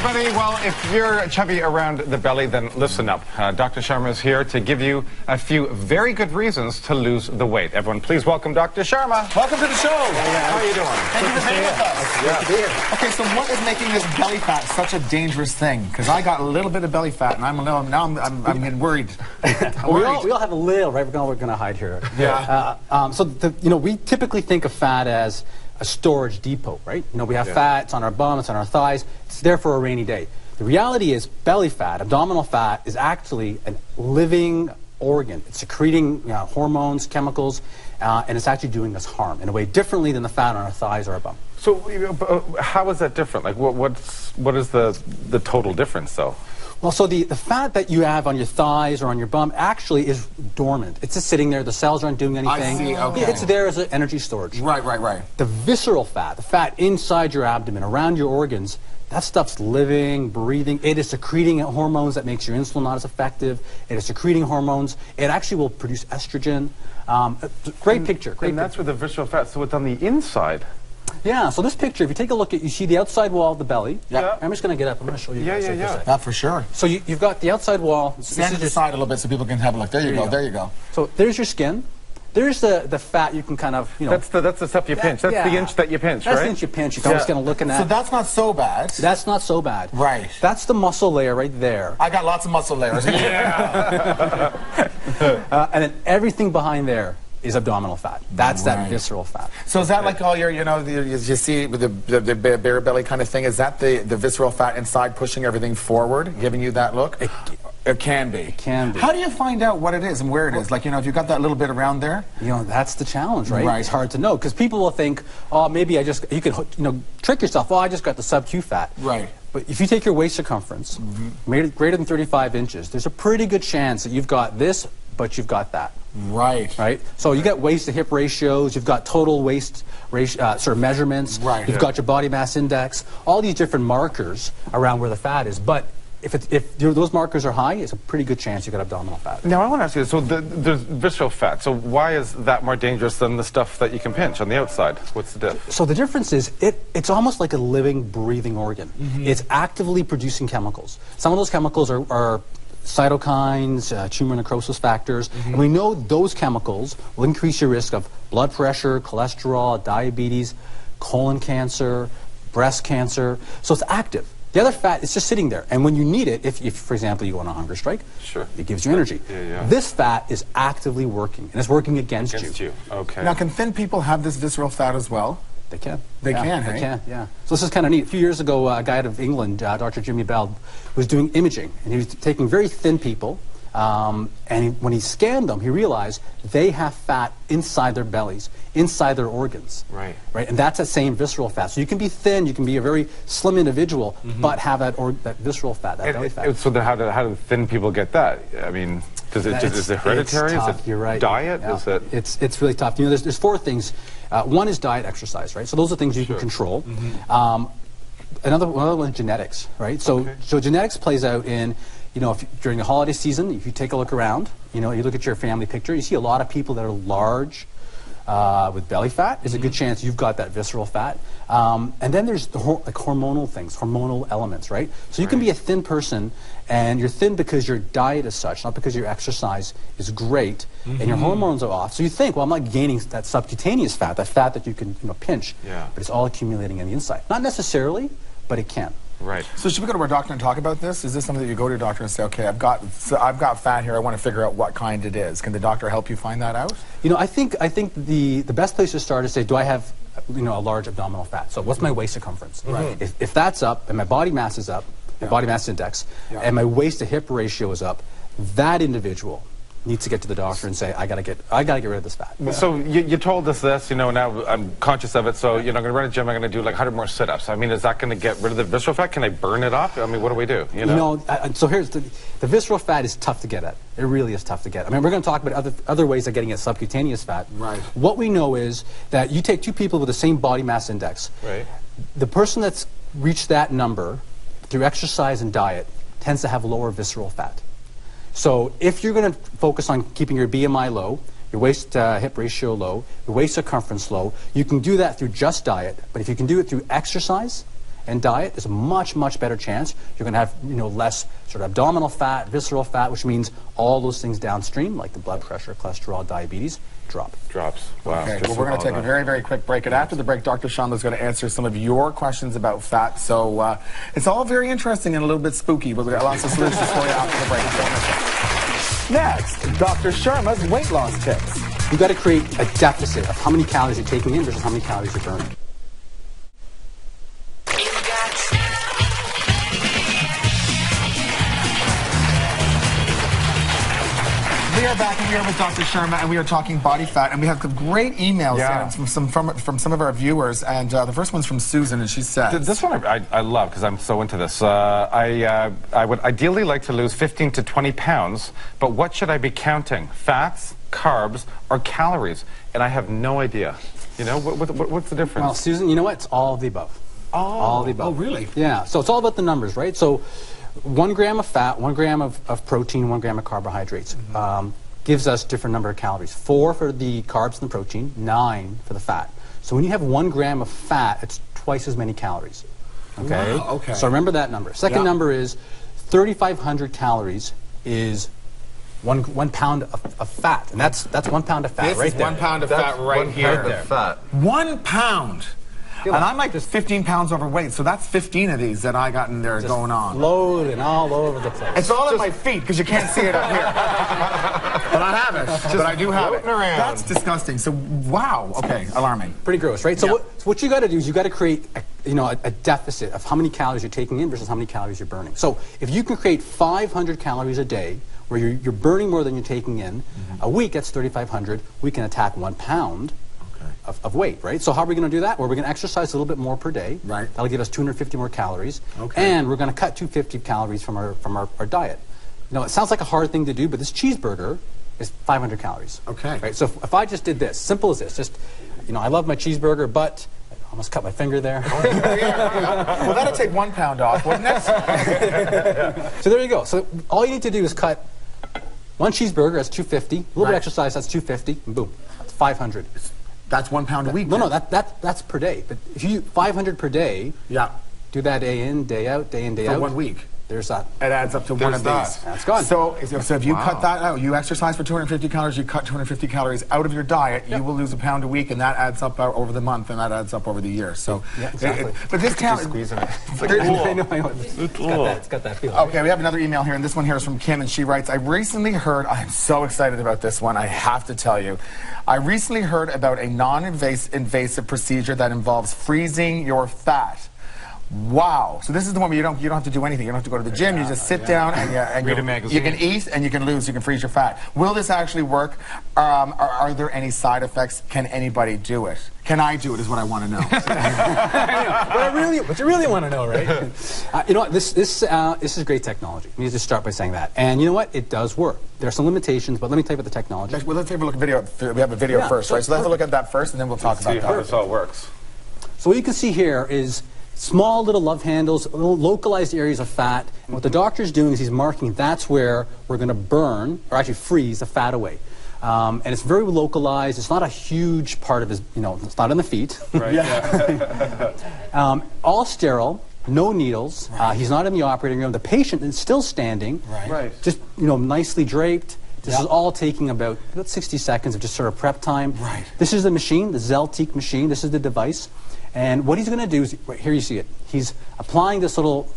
everybody. Well, if you're chubby around the belly, then listen up. Dr. Sharma is here to give you a few very good reasons to lose the weight. Everyone, please welcome Dr. Sharma. Welcome to the show. How are you doing? Thank you for being with us. Good to be here. Okay, so what is making this belly fat such a dangerous thing? Because I got a little bit of belly fat, and I'm getting worried. We all have a little, right? We're going to hide here. Yeah. We typically think of fat as a storage depot, right? We have fat, it's on our bum, it's on our thighs, it's there for a rainy day. The reality is belly fat, abdominal fat, is actually a living organ. It's secreting hormones, chemicals, and it's actually doing us harm in a way differently than the fat on our thighs or our bum. So how is that different? Like, what is the total difference, though? Well, so the fat that you have on your thighs or on your bum actually is dormant. It's just sitting there. The cells aren't doing anything. I see, okay. It's there as an energy storage. Right. The visceral fat, the fat inside your abdomen, around your organs, that stuff's living, breathing. It is secreting hormones that makes your insulin not as effective. It is secreting hormones. It actually will produce estrogen. Great picture. And that's where the visceral fat, so it's on the inside. Yeah, so this picture, if you take a look at, you see the outside wall of the belly. Yeah. I'm just going to get up. I'm going to show you guys. Yeah, for sure. So you've got the outside wall. Stand to the side a little bit so people can have a look. There you go. So there's your skin. There's the fat you can kind of, That's the stuff you pinch. That's the inch that you pinch, right? That's the inch you pinch. You can always kind of looking at. So that's not so bad. That's not so bad. Right. That's the muscle layer right there. I got lots of muscle layers. Yeah. And then everything behind there is abdominal fat. That's that visceral fat. So is that like all your, you see with the bare belly kind of thing, is that the visceral fat inside pushing everything forward, giving you that look? It can be. It can be. How do you find out what it is and where it is? Like, if you've got that little bit around there? That's the challenge, right? It's hard to know because people will think, oh, maybe you can, trick yourself. Oh, I just got the sub-Q fat. Right. But if you take your waist circumference, greater than 35 inches, there's a pretty good chance that you've got this, but you've got that. Right. So you get waist to hip ratios, you've got total waist sort of measurements, you've got your body mass index, all these different markers around where the fat is. But if those markers are high, it's a pretty good chance you've got abdominal fat. Now I want to ask you, so there's visceral fat, so why is that more dangerous than the stuff that you can pinch on the outside? What's the difference? So the difference is it's almost like a living, breathing organ. It's actively producing chemicals. Some of those chemicals are cytokines, tumor necrosis factors, and we know those chemicals will increase your risk of blood pressure, cholesterol, diabetes, colon cancer, breast cancer. So it's active. The other fat is just sitting there, and when you need it, if for example, you go on a hunger strike, it gives you energy. This fat is actively working, and it's working against you. Okay. Now, can thin people have this visceral fat as well? They can. They can, They can, yeah. So this is kind of neat. A few years ago, a guy out of England, Dr. Jimmy Bell, was doing imaging, and he was taking very thin people, and when he scanned them, he realized they have fat inside their bellies, inside their organs. Right. And that's that same visceral fat. So you can be thin, you can be a very slim individual, but have that visceral fat, that belly fat. So then how do thin people get that? I mean, is it hereditary? It's tough. Is it You're right. diet? Yeah. Is it? It's really tough. There's four things. One is diet, exercise, right? So those are things you can control. Another one is genetics, right? So genetics plays out in, during the holiday season, if you take a look around, you look at your family picture, you see a lot of people that are large with belly fat. There's a good chance you've got that visceral fat. And then there's hormonal things, hormonal elements, right? So you can be a thin person, and you're thin because your diet is such, not because your exercise is great, and your hormones are off. So you think, well, I'm not gaining that subcutaneous fat, that fat that you can pinch, but it's all accumulating on the inside. Not necessarily, but it can. Right. So should we go to our doctor and talk about this? Is this something that you go to your doctor and say, okay, I've got fat here, I want to figure out what kind it is. Can the doctor help you find that out? I think the best place to start is say, do I have a large abdominal fat? So what's my waist circumference? If that's up and my body mass is up, my body mass index, and my waist to hip ratio is up, that individual needs to get to the doctor and say, I gotta get rid of this fat. So you told us this, now I'm conscious of it, so I'm going to run a gym, I'm going to do like 100 more sit-ups. I mean, is that going to get rid of the visceral fat? Can I burn it off? I mean, what do we do? So here's the visceral fat is tough to get at. It really is tough to get. I mean, we're going to talk about other ways of getting at subcutaneous fat. Right. What we know is that you take two people with the same body mass index. Right. The person that's reached that number through exercise and diet tends to have lower visceral fat. So if you're going to focus on keeping your BMI low, your waist-hip ratio low, your waist circumference low, you can do that through just diet. But if you can do it through exercise and diet, there's a much, much better chance you're going to have, less sort of abdominal fat, visceral fat, which means all those things downstream, like the blood pressure, cholesterol, diabetes, drops. Wow. Okay, well, we're going to take a very, very quick break. And after the break, Dr. Sharma is going to answer some of your questions about fat. So it's all very interesting and a little bit spooky. We'll get lots of solutions for you after the break. Next, Dr. Sharma's weight loss tips. You've got to create a deficit of how many calories you're taking in versus how many calories you're burning. We are back here with Dr. Sharma, and we are talking body fat, and we have some great emails from some of our viewers, and the first one's from Susan, and she says... This one I love, because I'm so into this. I would ideally like to lose 15 to 20 pounds, but what should I be counting? Fats, carbs, or calories? And I have no idea. You know, what's the difference? Well, Susan, you know what? It's all of the above. Oh, all of the above. Oh, really? Yeah, so it's all about the numbers, right? So 1 gram of fat, 1 gram of protein, 1 gram of carbohydrates gives us different number of calories. 4 for the carbs and the protein, 9 for the fat. So when you have 1 gram of fat, it's twice as many calories. Okay? Wow, okay. So remember that number. Second number is 3,500 calories is one pound of fat. And that's 1 pound of fat this right is there. 1 pound of fat right here. 1 pound of fat. 1 pound. And I'm like just 15 pounds overweight, so that's 15 of these that I got in there going on. Floating all over the place. It's all at my feet because you can't see it up here. But I have it. But I do have it. Around. That's disgusting. So wow. Okay, alarming. Pretty gross, right? So what you got to do is you got to create a deficit of how many calories you're taking in versus how many calories you're burning. So if you can create 500 calories a day where you're burning more than you're taking in, a week that's 3,500. We can attack 1 pound. Of weight, right? So how are we going to do that? Well, we're going to exercise a little bit more per day. Right. That'll give us 250 more calories. Okay. And we're going to cut 250 calories from our diet. You know, it sounds like a hard thing to do, but this cheeseburger is 500 calories. Okay. Right? So if I just did this, simple as this, just, I love my cheeseburger, but I almost cut my finger there. Well, that'll take 1 pound off, wouldn't it? So there you go. So all you need to do is cut 1 cheeseburger, that's 250. A little bit of exercise, that's 250. And boom, that's 500. That's 1 pound a week. No, that's per day. But if you 500 per day, do that day in, day out, day in, day out. For 1 week. There's that. It adds up to one of these. That's gone. So if you cut that out, you exercise for 250 calories, you cut 250 calories out of your diet, you will lose a pound a week, and that adds up over the month, and that adds up over the year. So, exactly. But this count. Squeezing it. I know. It's got that feeling. Okay, we have another email here, and this one here is from Kim, and she writes, I recently heard, I'm so excited about this one, I have to tell you. I recently heard about a non-invasive procedure that involves freezing your fat. Wow. So this is the one where you don't have to do anything. You don't have to go to the gym. You just sit down and read a magazine. You can eat and you can lose. You can freeze your fat. Will this actually work? Are there any side effects? Can anybody do it? Can I do it is what I want to know. What you really want to know, right? You know what? This is great technology. Let me just start by saying that. And you know what? It does work. There are some limitations, but let me tell you about the technology. Well, let's take a look at video. We have a video first, right? So let's have a look at that first, and then we'll talk about how this all works. So what you can see here is small little love handles, little localized areas of fat. And what the doctor's doing is he's marking that's where we're going to burn, or actually freeze, the fat away. And it's very localized. It's not a huge part of his, it's not in the feet. Right. All sterile, no needles. He's not in the operating room. The patient is still standing. Right. Just, nicely draped. This is all taking about 60 seconds of just sort of prep time. Right. This is the machine, the Zeltique machine. This is the device. And what he's going to do is, right here you see it, he's applying this little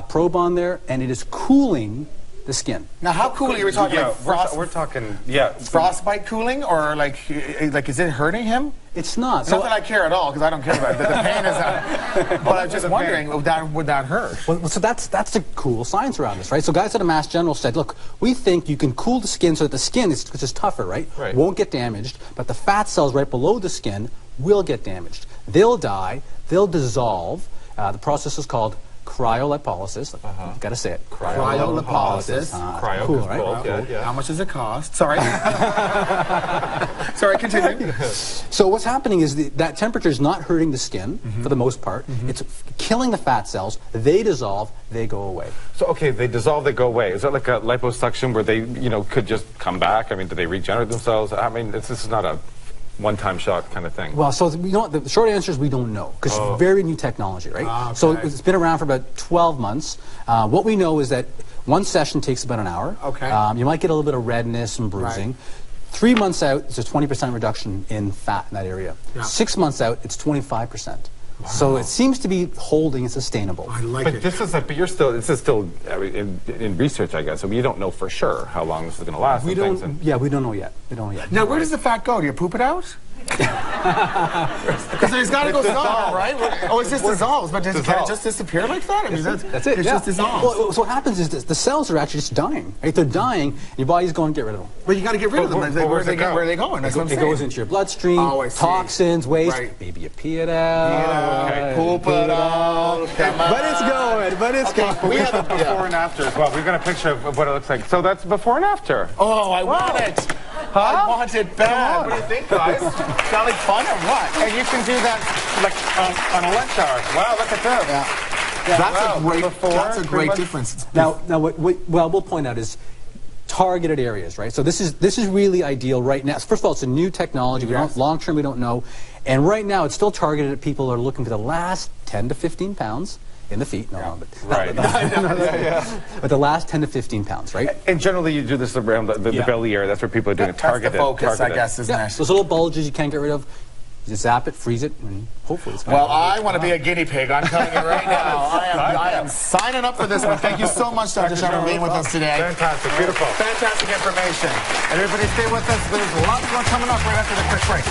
probe on there, and it is cooling the skin. Now, how cooling are we talking about? We're talking, frostbite cooling, or like is it hurting him? It's not. Not that I care at all, because I don't care about it. The pain is but I'm just wondering, would that hurt? Well, so that's the cool science around this, right? So guys at a Mass General said, look, we think you can cool the skin so that the skin is just tougher, right? Won't get damaged, but the fat cells right below the skin will get damaged. They'll die, they'll dissolve. The process is called cryolipolysis. You've got to say it. Cryolipolysis. Cool, right? How much does it cost? Sorry. Sorry, continue. So what's happening is that temperature is not hurting the skin for the most part. It's killing the fat cells. They dissolve. They go away. So, okay, they dissolve, they go away. Is that like a liposuction where they, could just come back? I mean, do they regenerate themselves? I mean, this is not a one-time shot kind of thing? Well, so you know what, the short answer is we don't know, because it's very new technology, right? Okay. So it's been around for about 12 months. What we know is that one session takes about an hour. Okay. You might get a little bit of redness and bruising. Right. 3 months out, it's a 20% reduction in fat in that area. Yeah. 6 months out, it's 25%. Wow. So it seems to be holding and sustainable. I like But it. this is this is still in research, I guess. So you don't know for sure how long this is going to last. We don't know yet. We don't know yet. Now, where does the fat go? Do you poop it out? Because it's got to go somewhere, right? Oh, it just dissolves. But can it just disappear like that? I mean, that's it. It just dissolves. Well, so what happens is the cells are actually just dying. Right? They're dying, and your body's going to get rid of them. But you got to get rid of them. Where are they going? That's what I'm It saying. goes into your bloodstream, toxins, waste. Right. Maybe you pee it out. Okay. Poop it out. But it's going. But it's going. We have a before and after as well. We've got a picture of what it looks like. So that's before and after. Oh, I want it. I want it bad. What do you think, guys? Sound like fun or what? And you can do that like on a lunch hour. Wow, look at this. Yeah. That's a great difference. Now what we'll point out is targeted areas, right? So this is really ideal right now. First of all, it's a new technology. Long term, we don't know. And right now, it's still targeted at people who are looking for the last 10 to 15 pounds in the feet. But the last 10 to 15 pounds, right? And generally, you do this around the belly area. That's where people are doing it targeted. That's the focus, I guess, isn't it? Those little bulges you can't get rid of. You just zap it, freeze it, and hopefully it's gone. Well, I want to be a guinea pig. I'm telling you right now. I am signing up for this one. Thank you so much, Dr. Sharma, for being with us today. Fantastic. Beautiful. Fantastic information. Everybody stay with us. There's lots more coming up right after the quick break.